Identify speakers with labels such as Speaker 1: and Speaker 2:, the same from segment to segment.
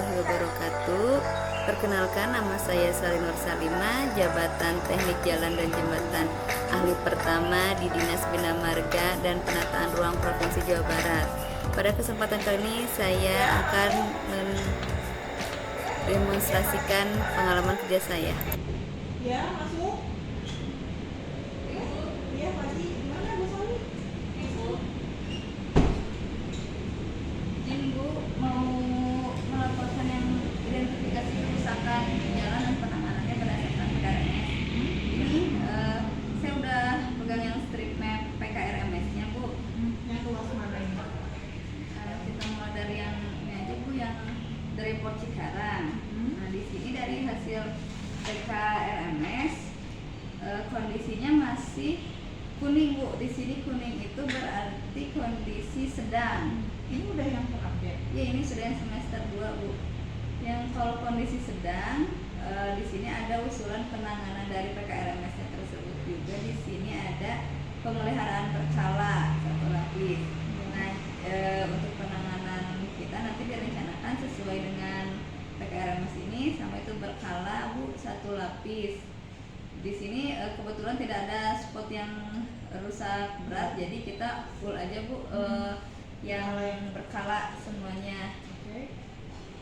Speaker 1: Wabarakatuh. Perkenalkan, nama saya Sarinur Salima, jabatan Teknik Jalan dan Jembatan Ahli Pertama di Dinas Bina Marga dan Penataan Ruang Provinsi Jawa Barat. Pada kesempatan kali ini saya akan mendemonstrasikan pengalaman kerja saya.
Speaker 2: Ya, masuk. Iya, Pak Haji. Gimana Bu Soli?
Speaker 1: Izin Bu, mau melaporkan yang identifikasi kerusakan jalan dan penanganannya berdasarkan PKRMS. Ini saya udah pegang yang strip map PKRMS-nya Bu.
Speaker 2: Yang luas mana ini?
Speaker 1: Kita mulai dari yang ini aja Bu, yang dari Port Cikarang. Nah di sini dari hasil PKRMS kondisinya masih kuning Bu. Di sini kuning itu berarti kondisi sedang.
Speaker 2: Ini udah yang terupdate.
Speaker 1: Ya, ini sudah yang semester 2 Bu. Yang kalau kondisi sedang di sini ada usulan penanganan dari PKRMS tersebut juga. Di sini ada pemeliharaan berkala 1 lapis. Nah, untuk penanganan kita nanti direncanakan sesuai dengan PKRMS ini, sama itu berkala Bu 1 lapis. Di sini kebetulan tidak ada spot yang rusak berat, jadi kita full aja Bu, yang berkala semuanya.
Speaker 2: Oke.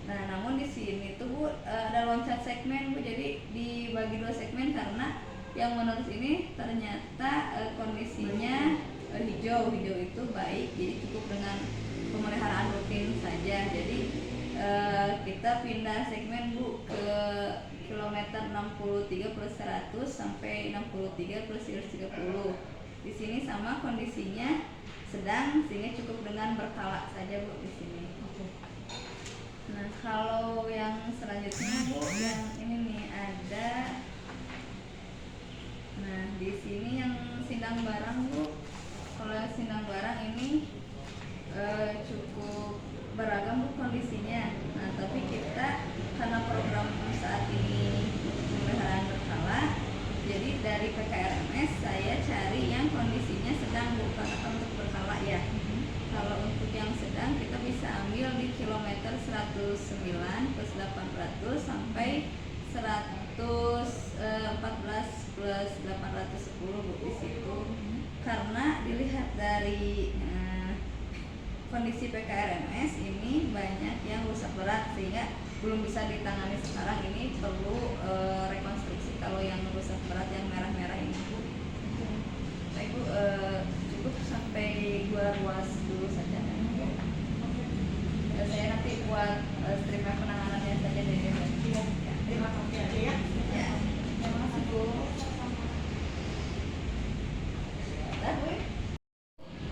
Speaker 1: Nah, namun di sini tuh Bu ada loncat segmen Bu, jadi dibagi 2 segmen karena yang menulis ini ternyata kondisinya hijau itu baik, jadi cukup dengan pemeliharaan rutin saja. Jadi kita pindah segmen Bu ke kilometer 63 plus 100 sampai 63 plus 130. Di sini sama kondisinya sedang, sehingga cukup dengan berkala saja Bu di sini. Nah, kalau yang selanjutnya Bu, yang ini nih ada. Nah, di sini yang sindang barang Bu. Kalau yang sindang barang ini cukup beragam Bu kondisinya. Nah, tapi kita karena program saat ini pemeliharaan berkala, jadi dari PKRMS saya cari yang kondisinya sedang Bu, karena untuk berkala ya. Kalau untuk yang sedang kita bisa ambil di kilometer 109 plus 800 sampai 114 plus 810 Bu di situ. Karena dilihat dari kondisi PKRMS ini banyak yang rusak berat sehingga belum bisa ditangani sekarang, ini perlu rekonstruksi kalau yang rusak berat yang merah-merah ini Bu. Baik Bu, cukup sampai gua ruas dulu saja. Saya nanti buat strip map penanganannya saja dari
Speaker 2: Iya. Terima kasih aja ya.
Speaker 1: ya. Terima kasih Bu. Bentar, Bu.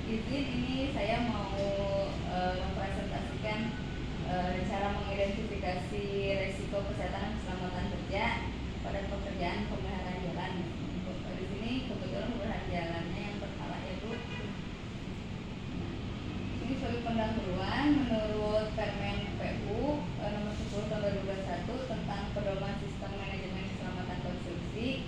Speaker 1: Izin, ini saya mau mempresentasikan cara mengidentifikasi resiko kesehatan dan keselamatan kerja pada pekerjaan pemeliharaan jalan. Di sini kebetulan pemeliharaan jalannya yang berkala ya Bu. Ini sebagai pendahuluan menurut Permen PU nomor 10 tahun 2021 tentang pedoman sistem manajemen keselamatan konstruksi,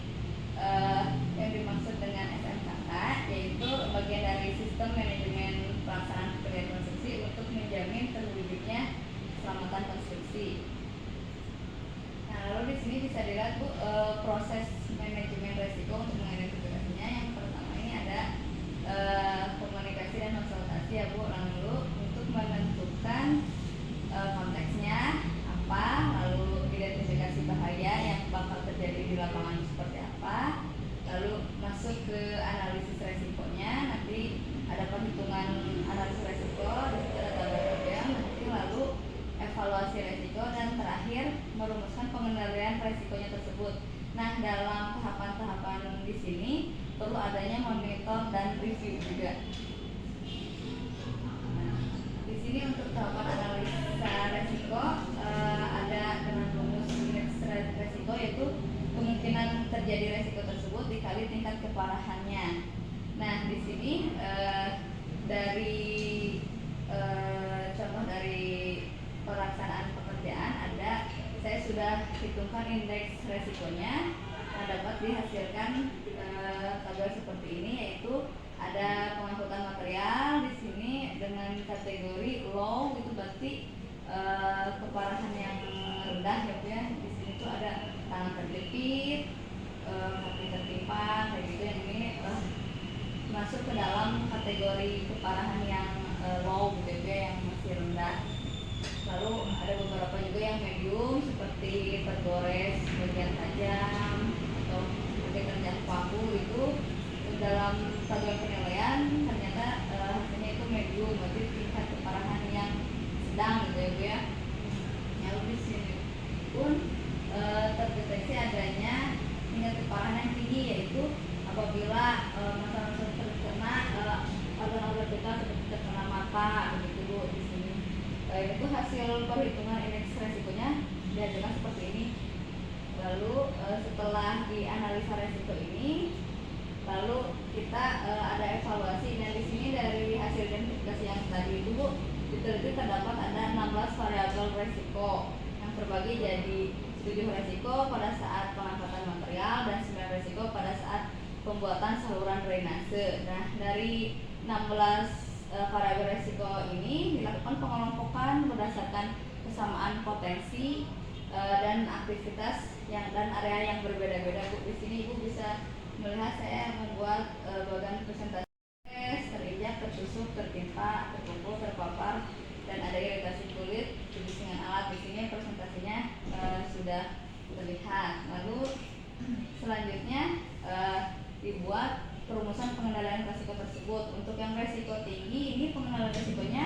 Speaker 1: yang dimaksud dengan SMKK yaitu bagian dari sistem manajemen pelaksanaan pekerjaan konstruksi untuk menjamin terwujudnya keselamatan konstruksi. Nah, lalu di sini bisa dilihat Bu proses manajemen resiko untuk mengidentifikasinya. Yang pertama ini ada komunikasi dan konsultasi ya Bu. Lalu untuk menentukan konteksnya apa, lalu identifikasi bahaya yang bakal terjadi di lapangan seperti apa, lalu masuk ke analisis resikonya, nanti ada perhitungan analisis resiko, di situ ada tabel tabel, nanti lalu evaluasi resiko, dan terakhir merumuskan pengendalian resikonya tersebut. Nah, dalam tahapan-tahapan di sini perlu adanya monitor dan review juga. Nah, di sini untuk tahapan analisa resiko ada dengan rumus indeks resiko, yaitu kemungkinan terjadi resiko tersebut dikali tingkat keparahannya. Nah, di sini dari contoh dari pelaksanaan pekerjaan ada, saya sudah hitungkan indeks resikonya. Nah, dapat dihasilkan tabel seperti ini, yaitu ada pengangkutan material di sini dengan kategori low, itu berarti keparahan yang rendah gitu ya. Di sini tuh ada tangan terjepit, kaki tertimpa kayak gitu. Yang ini masuk ke dalam kategori keparahan yang low gitu ya, yang masih rendah. Lalu ada beberapa juga yang medium seperti tergores bagian tajam atau seperti terjang paku. Itu dalam satuan penilaian ternyata hasilnya itu medium, berarti tingkat keparahan yang sedang gitu ya Bu ya. Lalu di sini pun terdeteksi adanya tingkat keparahan yang tinggi, yaitu apabila masalah terkena organ-organ vital seperti terkena mata begitu Bu. Di sini itu hasil perhitungan indeks resikonya dihasilkan seperti ini. Lalu setelah dianalisa resiko ini, lalu kita ada evaluasi. Dan di sini dari hasil identifikasi yang tadi itu Bu, diteliti terdapat ada 16 variabel resiko yang terbagi jadi 7 resiko pada saat pengangkatan material dan 9 resiko pada saat pembuatan saluran drainase. Nah, dari 16 variabel resiko ini dilakukan pengelompokan berdasarkan kesamaan potensi dan aktivitas dan area yang berbeda-beda Bu. Di sini Ibu bisa melihat saya membuat bagan presentasi terinjak, tertusuk, tertimpa, terpukul, terpapar, dan ada iritasi kulit, kebisingan alat. Di sini presentasinya sudah terlihat. Lalu selanjutnya dibuat perumusan pengendalian resiko tersebut. Untuk yang resiko tinggi ini pengendalian resikonya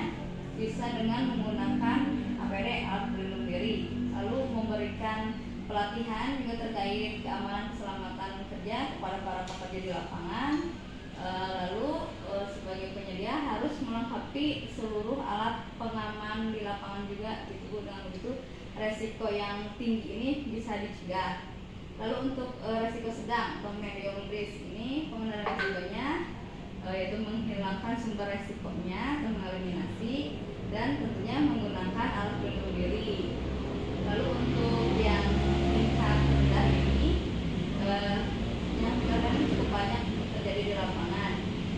Speaker 1: bisa dengan menggunakan APD, alat pelindung diri. Lalu memberikan pelatihan juga terkait keamanan keselamatan kerja kepada para pekerja di lapangan. Lalu sebagai penyedia harus melengkapi seluruh alat pengaman di lapangan juga gitu. Dengan begitu resiko yang tinggi ini bisa dicegah. Lalu untuk resiko sedang atau medium risk ini pengendalian resikonya yaitu menghilangkan sumber resikonya atau mengeliminasi, dan tentunya menggunakan alat pelindung diri. Lalu untuk yang tingkat rendah ini yang cukup banyak terjadi di lapangan.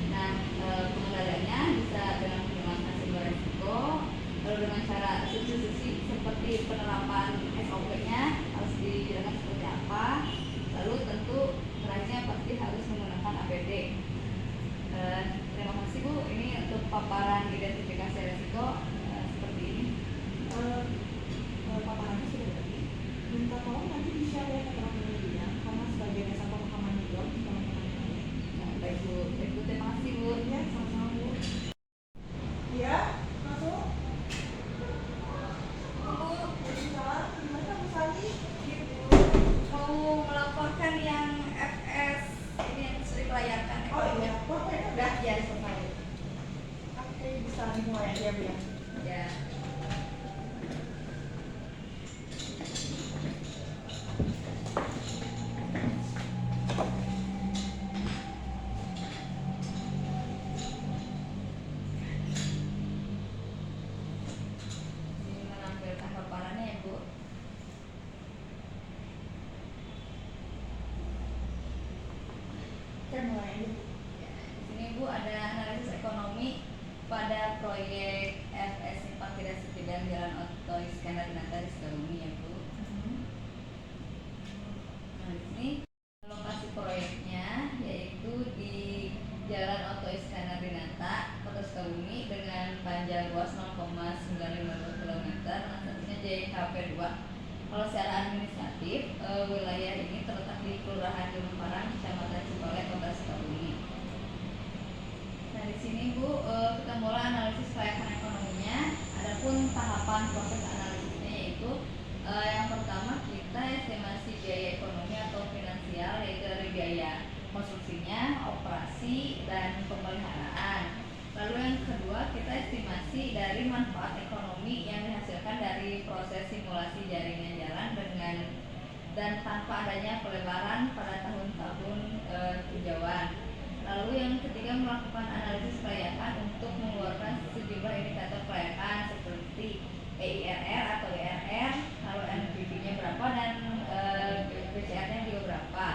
Speaker 1: Nah, pengendaliannya bisa dengan menghilangkan sumber resiko, lalu dengan cara substitusi seperti penerapan SOP-nya harus dijalankan seperti apa. Lalu tentu terakhirnya pasti harus menggunakan APD. Terima kasih Bu. Ini untuk paparan identifikasi resiko seperti ini.
Speaker 2: Paparannya sudah tadi. Minta tolong nanti di-share ya ke teman-teman media, karena sebagai dasar pemahaman juga untuk teman-teman yang lain.
Speaker 1: Baik Bu. Terima kasih Bu.
Speaker 2: Ya, sama-sama Bu. Ya, masuk.
Speaker 1: Bu,
Speaker 2: Salam, gimana Bu Sani?
Speaker 1: mau melaporkan yang FS ini yang sudah dilayarkan.
Speaker 2: Oh iya, boleh.
Speaker 1: Udah ya selesai.
Speaker 2: Oke, bisa dimulai aja Bu ya.
Speaker 1: Ya. Ini menampilkan paparannya ya Bu.
Speaker 2: Kita mulai aja.
Speaker 1: Ya, di sini Bu ada analisis ekonomi pada proyek FS Pakidas Sebidang Jalan Oto Iskandar Dinata di Sukabumi ya Bu. Nah, di sini lokasi proyeknya yaitu di Jalan Oto Iskandar Dinata, Kota Sukabumi, dengan panjang luas 0,952 km, satunya JKP 2. Kalau secara administratif, wilayah ini terletak di Kelurahan Gunung Parang, Kecamatan Cipolek, Kota Sukabumi. Nah, di sini Bu, kita mulai analisis kelayakan ekonominya. Adapun tahapan proses analisisnya yaitu yang pertama kita estimasi biaya ekonomi atau finansial, yaitu dari biaya konstruksinya, operasi, dan pemeliharaan. Lalu yang kedua kita estimasi dari manfaat ekonomi yang dihasilkan dari proses simulasi jaringan jalan dengan dan tanpa adanya pelebaran pada tahun-tahun tinjauan. Lalu yang ketiga melakukan analisis kelayakan untuk mengeluarkan sejumlah indikator kelayakan seperti EIRR atau IRR, lalu NPV-nya berapa dan PCR-nya juga berapa.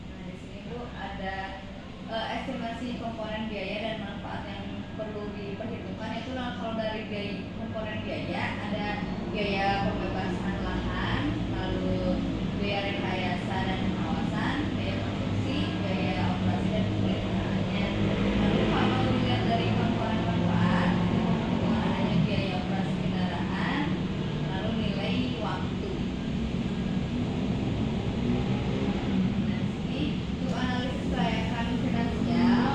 Speaker 1: Nah, di sini Bu ada estimasi komponen biaya dan manfaat yang perlu diperhitungkan. Itu kalau dari komponen biaya ada biaya pembebasan lahan, lalu biaya rekayasa dan pengawasan, biaya konstruksi, biaya operasi dan pemeliharaannya. Lalu kalau dilihat dari komponen manfaat, adanya biaya operasi kendaraan, lalu nilai waktu. Nah, sini untuk analisis kelayakan finansial,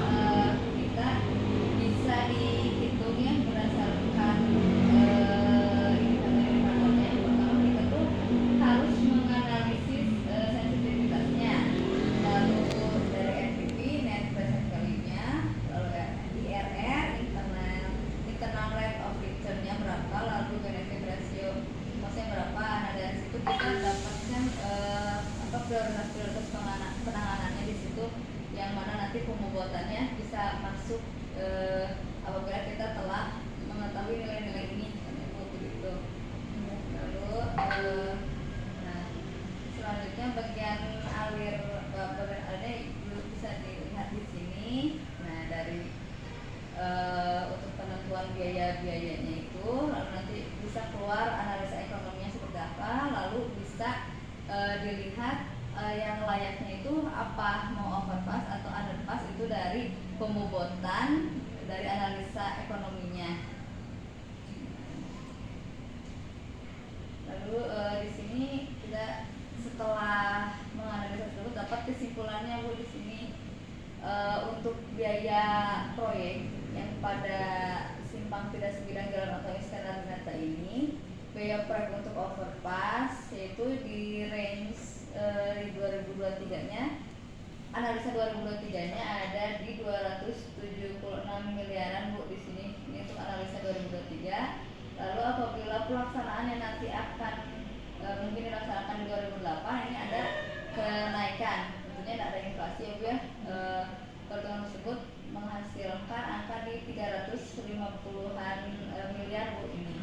Speaker 1: kita bisa dihitung ya berdasarkan indikator-indikatornya. Pertama kita tuh harus menganalisis sensitivitasnya, lalu dari NPV, net present value-nya, lalu IRR, internal rate of return-nya berapa, lalu benefit ratio cost-nya berapa. Nah dari situ kita dapatkan prioritas penanganannya di situ, yang mana nanti pembobotannya bisa masuk apabila kita telah mengetahui nilai-nilai ini, begitu. Lalu nah selanjutnya bagian alir ada bisa dilihat di sini. Nah dari untuk penentuan biaya-biayanya itu, lalu nanti bisa keluar analisa ekonominya seperti apa, lalu bisa dilihat yang layaknya itu apa, mau overpass atau underpass, itu dari pembobotan dari analisa ekonominya. Lalu di sini kita setelah menganalisa tersebut dapat kesimpulannya Bu di sini. Untuk biaya proyek yang pada simpang tidak sebidang jalan atau iskandar Dinata ini, biaya proyek untuk overpass yaitu di range di 2023-nya, analisa 2023-nya ada di 276 miliaran Bu di sini. Ini untuk analisa 2023. Lalu apabila pelaksanaannya nanti akan mungkin dilaksanakan di 2008, ini ada kenaikan. Tentunya tidak ada inflasi ya Bu ya. Perhitungan tersebut menghasilkan angka di 350-an miliar Bu ini.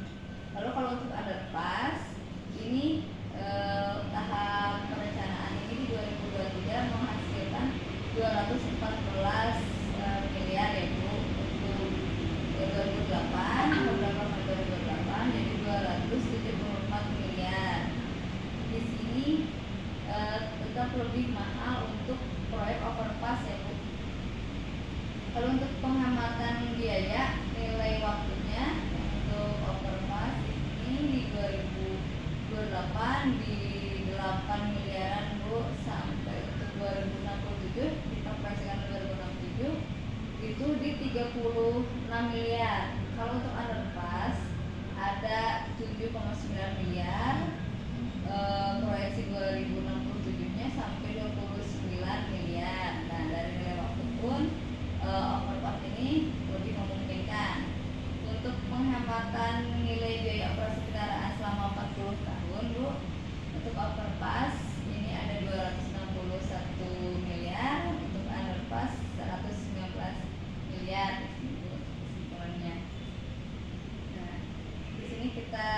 Speaker 1: Lalu kalau untuk underpass ini tahap perencanaan ini di 2023 menghasilkan 214 miliar ya Bu. Untuk 2008 beberapa 2008 jadi 274 miliar. Di sini tetap lebih mahal untuk proyek overpass ya Bu. Lalu untuk pengamatan biaya, nilai waktunya untuk overpass ini di 2028 di 8 miliaran Bu, sampai untuk 2067 kita proyeksikan 2067 itu di 36 miliar. Kalau untuk underpass ada 7,9 miliar, proyeksi 2067-nya sampai 29 miliar. Nah dari nilai waktu pun overpass ini lebih memungkinkan. Untuk penghematan nilai biaya operasi kendaraan selama 40 tahun Bu, untuk overpass ini ada 261 miliar, untuk underpass 119 miliar kesimpulannya. Nah di sini kita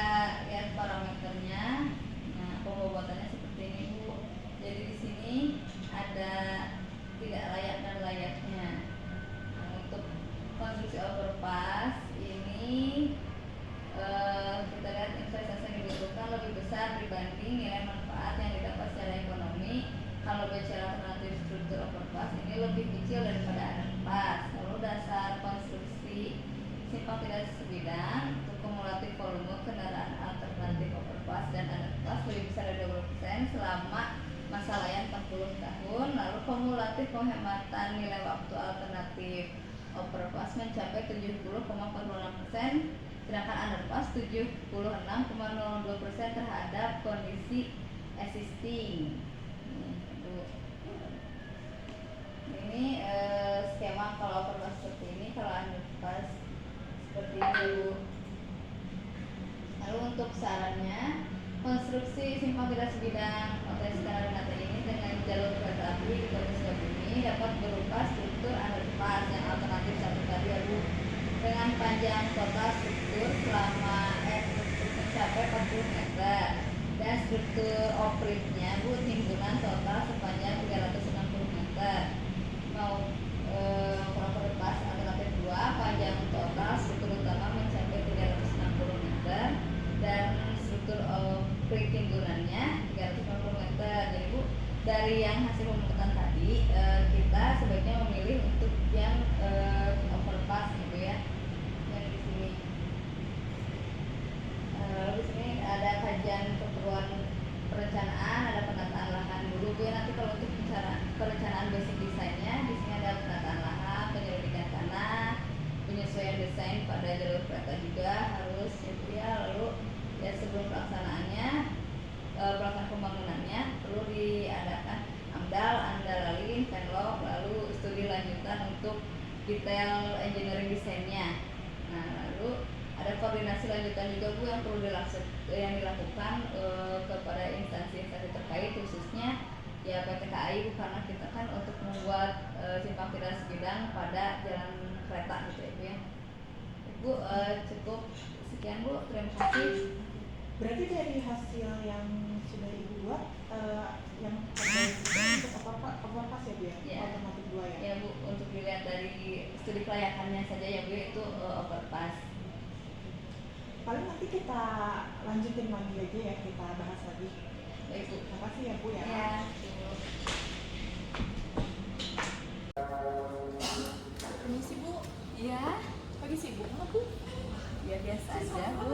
Speaker 1: lihat parameternya. Nah pembobotannya seperti ini Bu. Jadi di sini ada tidak layak dan layaknya. Nah, untuk konstruksi overpass ini kita lihat investasi yang dibutuhkan lebih besar dibanding nilai manfaat yang didapat secara ekonomi. Kalau bicara alternatif struktur overpass ini lebih kecil daripada underpass. Lalu dasar konstruksi simpang tidak sebidang untuk kumulatif volume kendaraan alternatif overpass dan underpass lebih besar dari 20% selama masa layan 40 tahun. Lalu kumulatif penghematan nilai waktu alternatif overpass mencapai 70,46%, sedangkan underpass 76,02% terhadap kondisi existing. Ini skema kalau overpass seperti ini, kalau underpass seperti itu. Lalu untuk sarannya, konstruksi simpang tidak sebidang OTS Dinata ini dengan jalur kereta api di Kota Sukabumi dapat berupa struktur underpass yang alternatif satu tadi ya Bu, dengan panjang total struktur selama mencapai 40 meter dan struktur opritnya Bu timbunan total sepanjang 360 meter. Mau overpass alternatif 2 panjang total struktur utama mencapai 360 meter dan struktur dari yang hasil pemutaran tadi kita sebaiknya memilih untuk yang overpass gitu ya, yang di sini. Lalu di sini ada kajian keperluan perencanaan, ada penataan lahan dulu Bu ya. Nanti kalau untuk perencanaan basic desainnya di sini ada penataan lahan, penyelidikan tanah, penyesuaian desain pada jalur kereta juga harus ya. Lalu ya sebelum pelaksanaannya pelaksanaan pembangunannya perlu diadakan AMDAL, ANDALALIN, PENLOG, lalu studi lanjutan untuk detail engineering desainnya. Nah, lalu ada koordinasi lanjutan juga Bu yang perlu dilakukan kepada instansi-instansi terkait, khususnya ya PT KAI Bu, karena kita kan untuk membuat simpang tidak sebidang pada jalan kereta gitu ya Bu ya. Bu cukup sekian Bu, terima kasih.
Speaker 2: Berarti dari hasil yang sudah Ibu buat, yang terbaik itu untuk overpass ya Bu ya?
Speaker 1: Ya.
Speaker 2: Alternatif 2 ya?
Speaker 1: Ya Bu, untuk dilihat dari studi kelayakannya saja ya Bu, itu overpass.
Speaker 2: Paling nanti kita lanjutin lagi aja ya, kita bahas lagi.
Speaker 1: Baik Bu.
Speaker 2: Terima kasih ya Bu ya.
Speaker 1: Ya.
Speaker 3: Ini sih Bu,
Speaker 1: Iya.
Speaker 3: lagi sibuk nggak Bu?
Speaker 1: Ya biasa aja Bu.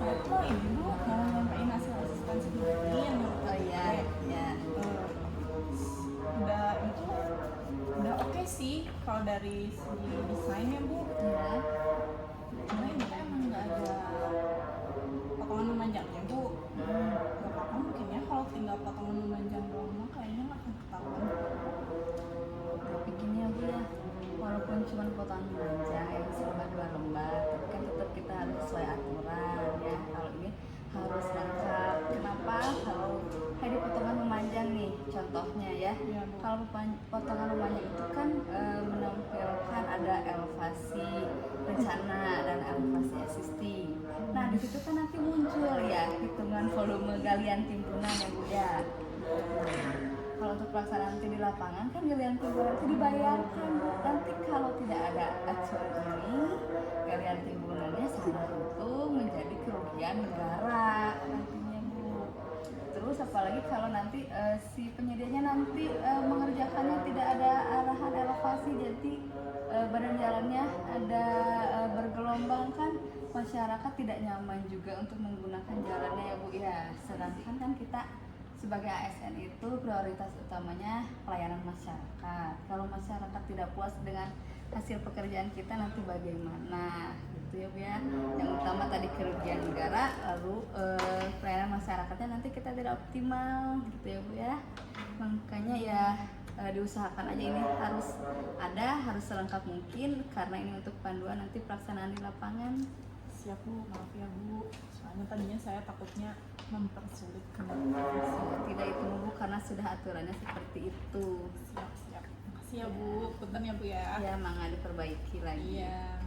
Speaker 3: Saya tuh ini Bu, mau nyampein hasil asistensi ini yang
Speaker 1: Oh iya, ya.
Speaker 3: udah oke sih kalau dari segi desainnya Bu.
Speaker 1: Ya.
Speaker 3: Cuma ini kan emang nggak ada potongan memanjangnya Bu. Nggak apa-apa mungkin ya kalau tinggal potongan memanjang doang mah kayaknya nggak akan ketahuan.
Speaker 1: Bikinnya Bu ya, walaupun cuma potongan memanjang yang selama 2 lembar, tapi kan tetap kita harus sesuai aturan ya. Kalau ini harus lengkap. Kenapa? Kalau kayak di potongan memanjang nih, contohnya ya.
Speaker 3: Iya, Bu.
Speaker 1: Kalau potongan memanjang itu kan menampilkan ada elevasi rencana dan elevasi existing. Nah di situ kan nanti muncul ya hitungan volume galian timbunan ya Bu ya. Kalau untuk pelaksanaan nanti di lapangan kan galian timbunan itu dibayarkan Bu. Nanti kalau tidak ada acuan ini, galian timbunannya salah hitung menjadi kerugian negara nantinya Bu. Terus apalagi kalau nanti si penyedianya nanti mengerjakannya tidak ada arahan elevasi, jadi badan jalannya ada bergelombang, kan masyarakat tidak nyaman juga untuk menggunakan jalannya ya Bu ya. Sedangkan kan kita sebagai ASN itu prioritas utamanya pelayanan masyarakat. Kalau masyarakat tidak puas dengan hasil pekerjaan kita nanti bagaimana gitu ya Bu ya. Yang utama tadi kerugian negara, lalu pelayanan masyarakatnya nanti kita tidak optimal gitu ya Bu ya. Makanya ya diusahakan aja ini harus selengkap mungkin, karena ini untuk panduan nanti pelaksanaan di lapangan.
Speaker 3: Siap Bu, maaf ya Bu. Soalnya tadinya saya takutnya mempersulit
Speaker 1: Tidak itu Bu, karena sudah aturannya seperti itu.
Speaker 3: Siap. Makasih ya Bu, punten ya Bu ya.
Speaker 1: Ya, mangga diperbaiki lagi.
Speaker 3: Iya.